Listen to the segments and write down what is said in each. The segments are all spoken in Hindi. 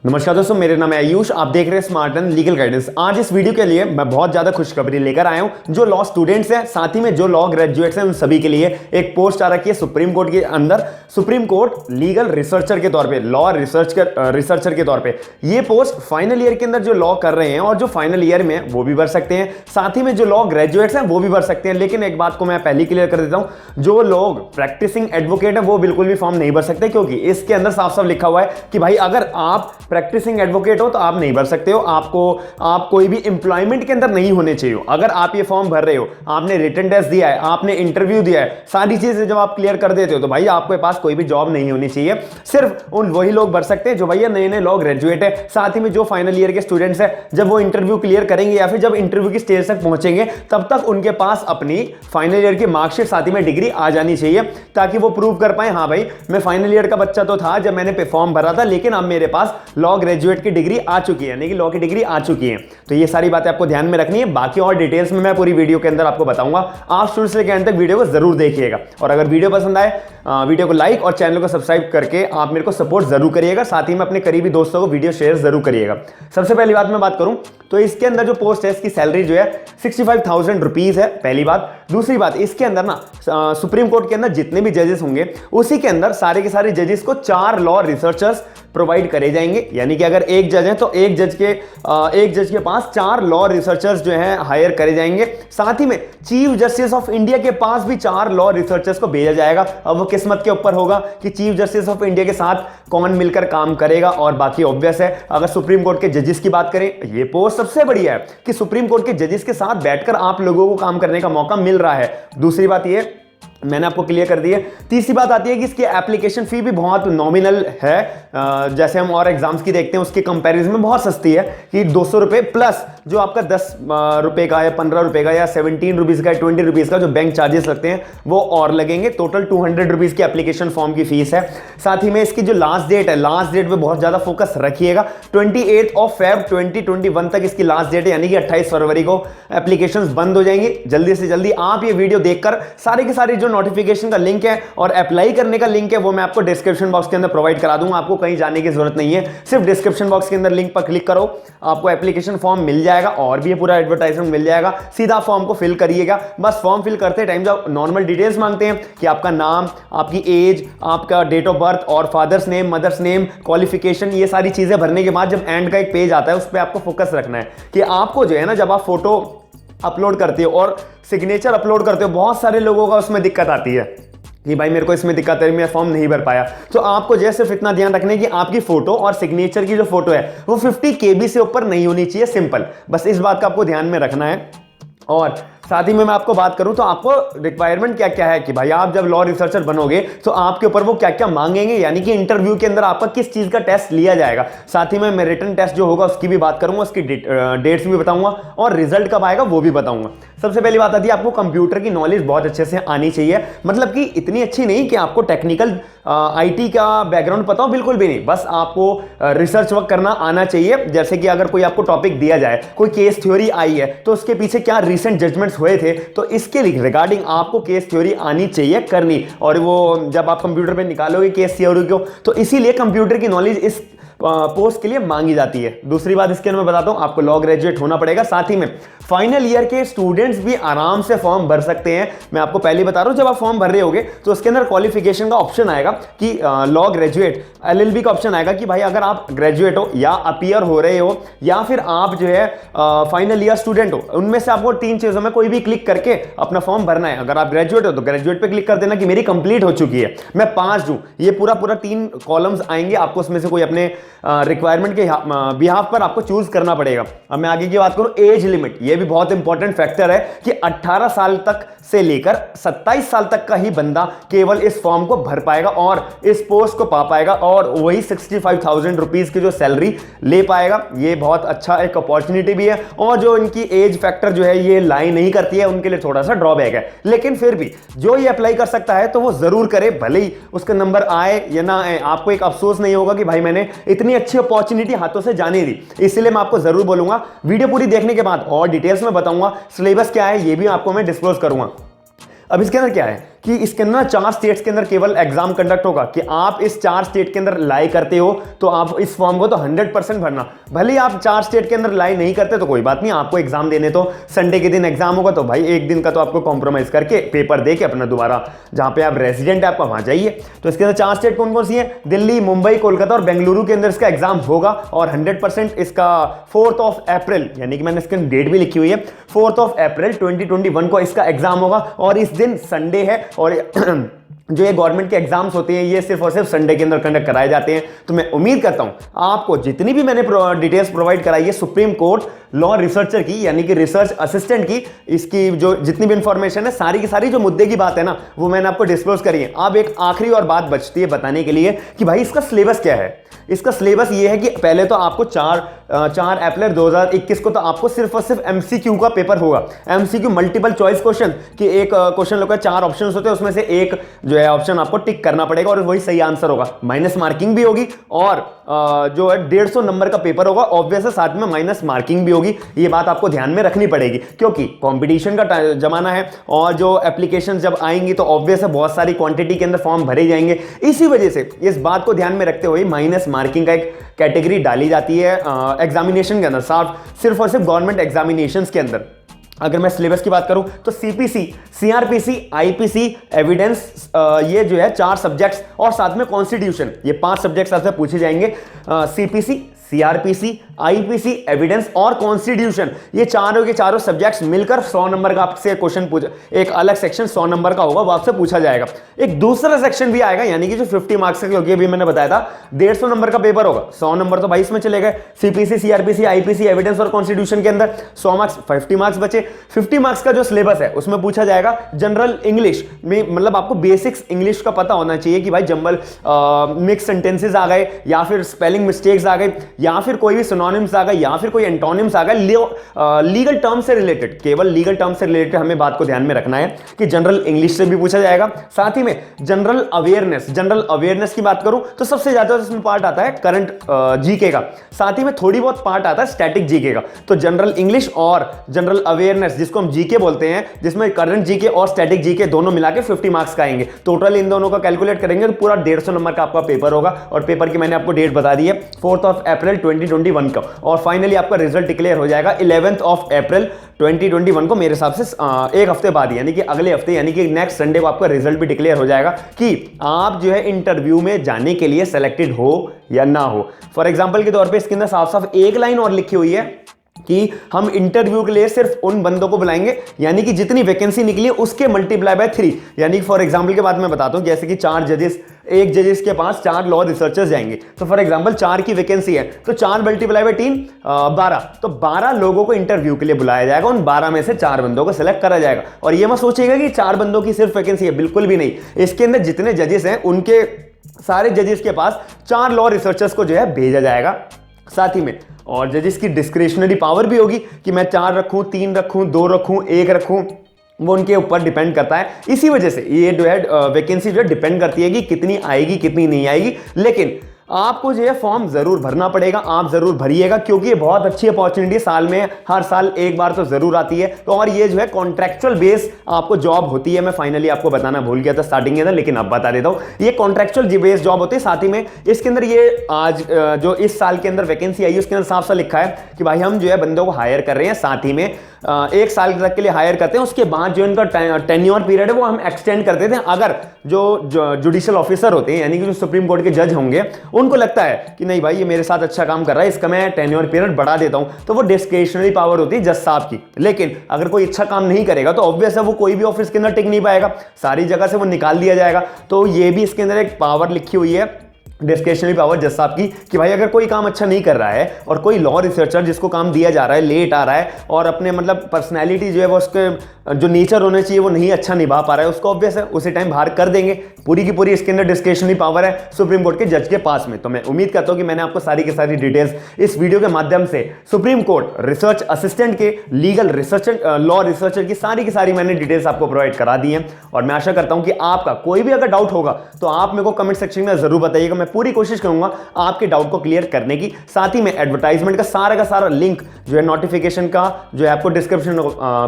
नमस्कार दोस्तों, मेरे नाम है आयुष। आप देख रहे हैं स्मार्ट एंड लीगल गाइडेंस। आज इस वीडियो के लिए मैं बहुत ज्यादा खुशखबरी लेकर आया हूं। जो लॉ स्टूडेंट्स हैं, साथ ही में जो लॉ ग्रेजुएट्स हैं, उन सभी के लिए एक पोस्ट आ रखी है सुप्रीम कोर्ट के अंदर। सुप्रीम कोर्ट लीगल रिसर्चर के तौर पे, लॉ रिसर्चर के तौर पे ये पोस्ट फाइनल ईयर के अंदर जो लॉ कर रहे हैं और जो फाइनल ईयर में वो भी भर सकते हैं, साथ ही में जो लॉ ग्रेजुएट्स हैं वो भी भर सकते हैं। लेकिन एक बात को मैं पहले क्लियर कर देता हूं, जो लोग प्रैक्टिसिंग एडवोकेट है वो बिल्कुल भी फॉर्म नहीं भर सकते, क्योंकि इसके अंदर साफ साफ लिखा हुआ है कि भाई अगर आप प्रैक्टिसिंग एडवोकेट हो तो आप नहीं भर सकते हो। आप कोई भी एम्प्लॉयमेंट के अंदर नहीं होने चाहिए। अगर आप ये फॉर्म भर रहे हो, आपने रिटन टेस्ट दिया है, आपने इंटरव्यू दिया है, सारी चीजें जब आप क्लियर कर देते हो तो भाई आपके पास कोई भी जॉब नहीं होनी चाहिए। सिर्फ उन वही लोग भर सकते हैं जो भैया नए नए लॉ ग्रेजुएट है, साथ ही में जो फाइनल ईयर के स्टूडेंट्स है। जब वो इंटरव्यू क्लियर करेंगे या फिर जब इंटरव्यू की स्टेज तक पहुंचेंगे, तब तक उनके पास अपनी फाइनल ईयर की मार्कशीट साथ ही में डिग्री आ जानी चाहिए, ताकि वो प्रूव कर पाए हाँ भाई मैं फाइनल ईयर का बच्चा तो था जब मैंने फॉर्म भरा था, लेकिन अब मेरे पास लॉ ग्रेजुएट की डिग्री आ चुकी है, यानी कि लॉ की डिग्री आ चुकी है। तो ये सारी बातें आपको ध्यान में रखनी है। बाकी और डिटेल्स में मैं पूरी वीडियो के अंदर आपको बताऊंगा। आप शुरू से लेकर अंत तक वीडियो को जरूर देखिएगा। और अगर वीडियो पसंद आए, वीडियो को लाइक और चैनल को सब्सक्राइब करके आप मेरे को सपोर्ट जरूर करिएगा। साथ ही में अपने करीबी दोस्तों को वीडियो शेयर जरूर करिएगा। सबसे पहली बात मैं बात करूं तो इसके अंदर जो पोस्ट है, इसकी सैलरी जो है 65,000 रुपीज है, पहली बात। दूसरी बात, इसके अंदर ना सुप्रीम कोर्ट के अंदर जितने भी जजेस होंगे, उसी के अंदर सारे के सारे जजेस को 4 लॉ रिसर्चर्स प्रोवाइड करे जाएंगे। यानी कि अगर एक जज है तो एक जज के पास 4 लॉ रिसर्चर्स जो हैं हायर करे जाएंगे। साथ ही में चीफ जस्टिस ऑफ इंडिया के पास भी 4 लॉ रिसर्चर्स को भेजा जाएगा। अब वो किस्मत के ऊपर होगा कि चीफ जस्टिस ऑफ इंडिया के साथ कौन मिलकर काम करेगा। और बाकी ऑब्वियस है, अगर सुप्रीम कोर्ट के जजेस की बात करें, ये पोस्ट सबसे बढ़िया है कि सुप्रीम कोर्ट के जजेस के साथ बैठकर आप लोगों को काम करने का मौका मिल रहा है। दूसरी बात ये मैंने आपको क्लियर कर दी है। तीसरी बात आती है कि इसकी एप्लीकेशन फी भी बहुत नॉमिनल है। जैसे हम और एग्जाम्स की देखते हैं उसके कंपैरिजन में बहुत सस्ती है कि 200 रुपए प्लस जो आपका 10 रुपए का या 15 रुपए का या 17 रुपीज का, 20 रुपीज का जो बैंक चार्जेस लगते हैं वो और लगेंगे। टोटल 200 रुपीज की एप्लीकेशन फॉर्म की फीस है। साथ ही में इसकी जो लास्ट डेट है, लास्ट डेट पे बहुत ज्यादा फोकस रखिएगा। 28 फेब 2021 तक इसकी लास्ट डेट है, यानी कि 28 फरवरी को एप्लीकेशन बंद हो जाएंगी। जल्दी से जल्दी आप ये वीडियो देखकर सारे के सारे जो नोटिफिकेशन का लिंक है और अप्लाई करने का लिंक है वो मैं आपको डिस्क्रिप्शन बॉक्स के अंदर प्रोवाइड करा दूंगा। आपको कहीं जाने की जरूरत नहीं है, सिर्फ डिस्क्रिप्शन बॉक्स के अंदर लिंक पर क्लिक करो, आपको एप्लीकेशन फॉर्म मिल जाएगा और भी ये पूरा एडवर्टाइजमेंट मिल जाएगा। सीधा फॉर्म को फिल करिएगा। बस फॉर्म फिल करते टाइम जब नॉर्मल डिटेल्स मांगते हैं कि आपका नाम, आपकी एज, आपका डेट ऑफ बर्थ और father's name, mother's name, qualification, ये सारी चीजें भरने के बाद जब एंड का एक पेज आता है उस पर आपको फोकस रखना है कि आपको जो है ना, जब आप फोटो अपलोड करते हो और सिग्नेचर अपलोड करते हो, बहुत सारे लोगों का उसमें दिक्कत आती है कि भाई मेरे को इसमें दिक्कत है, मैं फॉर्म नहीं भर पाया। तो आपको जैसे सिर्फ इतना ध्यान रखना है कि आपकी फोटो और सिग्नेचर की जो फोटो है वो 50 KB से ऊपर नहीं होनी चाहिए। सिंपल, बस इस बात का आपको ध्यान में रखना है। और साथ ही में मैं आपको बात करूं तो आपको रिक्वायरमेंट क्या क्या है कि भाई आप जब लॉ रिसर्चर बनोगे तो आपके ऊपर वो क्या क्या मांगेंगे, यानी कि इंटरव्यू के अंदर आपका किस चीज का टेस्ट लिया जाएगा। साथ ही में मैं रिटन टेस्ट जो होगा उसकी भी बात करूंगा, उसकी डेट्स भी बताऊंगा और रिजल्ट कब आएगा वो भी बताऊंगा। सबसे पहली बात आती है, आपको कंप्यूटर की नॉलेज बहुत अच्छे से आनी चाहिए। मतलब कि इतनी अच्छी नहीं कि आपको टेक्निकल IT का बैकग्राउंड पता हो, बिल्कुल भी नहीं, बस आपको रिसर्च वर्क करना आना चाहिए। जैसे कि अगर कोई आपको टॉपिक दिया जाए, कोई केस थ्योरी आई है तो उसके पीछे क्या रिसेंट जजमेंट्स हुए थे, तो इसके रिगार्डिंग आपको केस थ्योरी आनी चाहिए करनी। और वो जब आप कंप्यूटर पे निकालोगे केस थ्योरी को, तो इसीलिए कंप्यूटर की नॉलेज इस पोस्ट के लिए मांगी जाती है। दूसरी बात इसके अंदर मैं बताता हूं, आपको लॉ ग्रेजुएट होना पड़ेगा। साथ ही में फाइनल ईयर के स्टूडेंट्स भी आराम से फॉर्म भर सकते हैं। मैं आपको पहले बता रहा हूं, जब आप फॉर्म भर रहे होगे तो उसके अंदर क्वालिफिकेशन का ऑप्शन आएगा कि लॉ ग्रेजुएट, LLB का ऑप्शन आएगा कि भाई अगर आप ग्रेजुएट हो या अपीयर हो रहे हो या फिर आप जो है फाइनल ईयर स्टूडेंट हो, उनमें से आपको 3 चीजों में कोई भी क्लिक करके अपना फॉर्म भरना है। अगर आप ग्रेजुएट हो तो ग्रेजुएट पे क्लिक कर देना कि मेरी कंप्लीट हो चुकी है, मैं पास हूं। ये पूरा 3 कॉलम्स आएंगे, आपको उसमें से कोई अपने रिक्वायरमेंट के बिहाफ पर आपको चूज करना पड़ेगा। अब मैं आगे की बात करूं, एज लिमिट, ये भी बहुत इंपॉर्टेंट फैक्टर है कि 18 साल तक से लेकर 27 साल तक का ही बंदा केवल इस फॉर्म को भर पाएगा और इस पोस्ट को पा पाएगा और वही 65,000 रुपीज की जो सैलरी ले पाएगा। ये बहुत अच्छा एक अपॉर्चुनिटी भी है। और जो इनकी एज फैक्टर जो है ये लाई नहीं करती है, उनके लिए थोड़ा सा ड्रॉबैक है। लेकिन फिर भी जो ये अप्लाई कर सकता है तो वो जरूर करे, भले ही उसका नंबर आए या ना आए। आपको एक अफसोस नहीं होगा कि भाई मैंने इतनी अच्छी अपॉर्चुनिटी हाथों से जाने दी। इसलिए मैं आपको जरूर बोलूंगा, वीडियो पूरी देखने के बाद और डिटेल्स में बताऊंगा, सिलेबस क्या है ये भी आपको मैं डिस्क्लोज करूंगा। अब इसके अंदर क्या है कि इसके अंदर 4 स्टेट्स के अंदर केवल एग्जाम कंडक्ट होगा, कि आप इस 4 स्टेट के अंदर लाई करते हो तो आप इस फॉर्म को तो 100% भरना। भले ही आप 4 स्टेट के अंदर लाई नहीं करते तो कोई बात नहीं, आपको एग्जाम देने तो संडे के दिन एग्जाम होगा, तो भाई एक दिन का तो आपको कॉम्प्रोमाइज करके पेपर दे के अपना दोबारा जहां पे आप रेजिडेंट है आपका वहां जाइए। तो इसके अंदर 4 स्टेट कौन कौन सी है? दिल्ली, मुंबई, कोलकाता और बेंगलुरु के अंदर इसका एग्जाम होगा और 100% इसका 4 अप्रैल, यानी कि मैंने इसकी डेट भी लिखी हुई है, 4 अप्रैल 2021 को इसका एग्जाम होगा और इस दिन संडे है। और जो ये गवर्नमेंट के एग्जाम्स होते हैं ये सिर्फ और सिर्फ संडे के अंदर कंडक्ट कराए जाते हैं। तो मैं उम्मीद करता हूं आपको जितनी भी मैंने डिटेल्स प्रोवाइड कराई है सुप्रीम कोर्ट लॉ रिसर्चर की, यानी कि रिसर्च असिस्टेंट की, इसकी जो जितनी भी इंफॉर्मेशन है सारी की सारी जो मुद्दे की बात है ना वो मैंने आपको डिस्क्लोज करी है। अब एक आखिरी और बात बचती है बताने के लिए कि भाई इसका सिलेबस क्या है। इसका सिलेबस ये है कि पहले तो आपको 4 अप्रैल 2021 को तो आपको सिर्फ और सिर्फ एमसीक्यू का पेपर होगा। एमसीक्यू मल्टीपल चॉइस क्वेश्चन, कि एक क्वेश्चन लोग 4 ऑप्शन होते हैं, उसमें से एक जो है ऑप्शन आपको टिक करना पड़ेगा और वही सही आंसर होगा। माइनस मार्किंग भी होगी और जो है 150 नंबर का पेपर होगा, ऑब्वियस है साथ में माइनस मार्किंग भी होगी। ये बात आपको ध्यान में रखनी पड़ेगी क्योंकि कंपटीशन का जमाना है और जो एप्लीकेशन जब आएंगी तो ऑब्वियस है बहुत सारी क्वांटिटी के अंदर फॉर्म भरे जाएंगे। इसी वजह से इस बात को ध्यान में रखते हुए माइनस मार्किंग का एक कैटेगरी डाली जाती है एग्जामिनेशन के अंदर, सिर्फ और सिर्फ गवर्नमेंट एग्जामिनेशंस के अंदर। अगर मैं सिलेबस की बात करूं तो सीपीसी, सीआरपीसी, आईपीसी, एविडेंस, ये जो है 4 सब्जेक्ट्स और साथ में कॉन्स्टिट्यूशन, ये 5 सब्जेक्ट्स आपसे पूछे जाएंगे। सीपीसी, सीआरपीसी, आईपीसी, एविडेंस और कॉन्स्टिट्यूशन, ये चारों के चारों सब्जेक्ट्स मिलकर 100 नंबर का आपसे क्वेश्चन पूछा, एक अलग सेक्शन 100 नंबर का होगा वो आपसे पूछा जाएगा। एक दूसरा सेक्शन भी आएगा यानी कि जो 50 मार्क्स का, क्योंकि अभी मैंने बताया था 150 नंबर का पेपर होगा, 100 नंबर तो भाई इसमें चले गए सीपीसी, सीआरपीसी, आईपीसी, एविडेंस और कॉन्स्टिट्यूशन के अंदर 100 मार्क्स, 50 मार्क्स बचे। 50 मार्क्स का जो सिलेबस है उसमें पूछा जाएगा जनरल इंग्लिश में, मतलब आपको बेसिक्स इंग्लिश का पता होना चाहिए कि भाई जंबल मिक्स सेंटेंसेस आ गए या फिर स्पेलिंग मिस्टेक्स आ गए या फिर कोई भी सिनोनिम्स आ गए या फिर कोई एंटोनिम्स आ गए, लीगल टर्म से रिलेटेड, केवल लीगल टर्म से रिलेटेड हमें बात को ध्यान में रखना है कि जनरल इंग्लिश से भी पूछा जाएगा। साथ ही में जनरल अवेयरनेस की बात करूं तो सबसे ज्यादा इसमें पार्ट आता है करंट जीके का, साथ ही में थोड़ी बहुत पार्ट आता है स्टैटिक जीके का। तो जनरल इंग्लिश और जनरल अवेयरनेस जिसको हम जीके बोलते हैं, जिसमें करंट जीके और स्टैटिक जीके दोनों मिला के 50 मार्क्स का आएंगे। टोटल इन दोनों का कैलकुलेट करेंगे तो पूरा 150 नंबर का आपका पेपर होगा और पेपर की मैंने आपको डेट बता दी है 4 अप्रैल 2021 का, और फाइनली आपका रिजल्ट डिक्लेयर हो जाएगा 11 अप्रैल 2021 को, मेरे हिसाब से एक हफ्ते बाद, यानी कि अगले हफ्ते, यानी कि नेक्स्ट संडे को आपका रिजल्ट भी डिक्लेयर हो जाएगा कि आप जो है इंटरव्यू में जाने के लिए सेलेक्टेड हो या ना हो। फॉर एग्जांपल के तौर पे इसके अंदर साफ साफ एक लाइन और लिखी हुई है कि हम इंटरव्यू के लिए सिर्फ उन बंदों को बुलाएंगे, यानी कि जितनी वैकेंसी निकली है उसके मल्टीप्लाई बाय 3, यानी फॉर एग्जांपल के बाद मैं बताता हूं, जैसे कि 4 जजेस, एक जजेस के पास 4 लॉ रिसर्चर्स जाएंगे, तो फॉर एग्जांपल 4 की वैकेंसी है तो 4 मल्टीप्लाई बाय 3 12, तो 12 लोगों को इंटरव्यू के लिए बुलाया जाएगा, उन 12 में से 4 बंदों को सिलेक्ट करा जाएगा। और ये मत सोचिएगा कि 4 बंदों की सिर्फ वैकेंसी है, बिल्कुल भी नहीं। इसके अंदर जितने जजेस हैं उनके सारे जजेस के पास 4 लॉ रिसर्चर्स को जो है भेजा जाएगा साथ ही में, और जजेस की डिस्क्रिशनरी पावर भी होगी कि मैं 4 रखूं, 3 रखूं, 2 रखूं, 1 रखूं, वो उनके ऊपर डिपेंड करता है। इसी वजह से ये जो है वैकेंसी जो है डिपेंड करती है कि कितनी आएगी कितनी नहीं आएगी, लेकिन आपको जो है फॉर्म जरूर भरना पड़ेगा, आप जरूर भरिएगा क्योंकि ये बहुत अच्छी अपॉर्चुनिटी साल में हर साल एक बार तो जरूर आती है। तो और ये जो है कॉन्ट्रैक्चुअल बेस आपको जॉब होती है, मैं फाइनली आपको बताना भूल गया था स्टार्टिंग के अंदर, लेकिन अब बता देता हूं, ये कॉन्ट्रैक्चुअल बेस जॉब होती है। साथ ही में इसके अंदर ये आज जो इस साल के अंदर वैकेंसी आई है उसके अंदर साफ साफ लिखा है कि भाई हम जो है बंदों को हायर कर रहे हैं, साथ ही में 1 साल तक के लिए हायर करते हैं, उसके बाद जो इनका टेन्योर पीरियड है वो हम एक्सटेंड कर देते हैं। अगर जो जुडिशियल ऑफिसर होते हैं यानी कि जो सुप्रीम कोर्ट के जज होंगे उनको लगता है कि नहीं भाई ये मेरे साथ अच्छा काम कर रहा है, इसका मैं टेन्योर पीरियड बढ़ा देता हूं, तो वो डिस्क्रिशनरी पावर होती है जज साहब की। लेकिन अगर कोई अच्छा काम नहीं करेगा तो ऑब्वियस है वो कोई भी ऑफिस के अंदर टिक नहीं पाएगा, सारी जगह से वो निकाल दिया जाएगा। तो ये भी इसके अंदर एक पावर लिखी हुई है डिस्क्रिशनरी पावर जज साहब की कि भाई अगर कोई काम अच्छा नहीं कर रहा है और कोई लॉ रिसर्चर जिसको काम दिया जा रहा है लेट आ रहा है और अपने मतलब पर्सनैलिटी जो है वो उसके जो नेचर होना चाहिए वो नहीं अच्छा निभा पा रहा है, उसको ऑब्वियस है उसी टाइम बाहर कर देंगे। पूरी की पूरी इसके अंदर डिस्क्रिशनरी पावर है सुप्रीम कोर्ट के जज के पास में। तो मैं उम्मीद करता हूं कि मैंने आपको सारी की सारी डिटेल्स इस वीडियो के माध्यम से सुप्रीम कोर्ट रिसर्च असिस्टेंट के लीगल रिसर्चर लॉ रिसर्चर की सारी मैंने डिटेल्स आपको प्रोवाइड करा दी है। और मैं आशा करता हूं कि आपका कोई भी अगर डाउट होगा तो आप मेरे को कमेंट सेक्शन में जरूर बताइएगा, मैं पूरी कोशिश करूंगा आपके डाउट को क्लियर करने की। साथ ही में एडवर्टाइजमेंट का सारा लिंक जो है नोटिफिकेशन का जो है आपको डिस्क्रिप्शन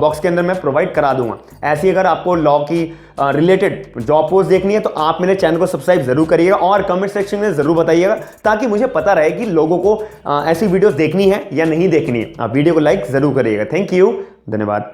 बॉक्स के अंदर मैं प्रोवाइड करा दूंगा। ऐसी अगर आपको लॉ की रिलेटेड जॉब पोस्ट देखनी है तो आप मेरे चैनल को सब्सक्राइब जरूर करिएगा और कमेंट सेक्शन में जरूर बताइएगा, ताकि मुझे पता रहे कि लोगों को ऐसी वीडियोस देखनी है या नहीं देखनी है। आप वीडियो को लाइक जरूर करिएगा। थैंक यू, धन्यवाद।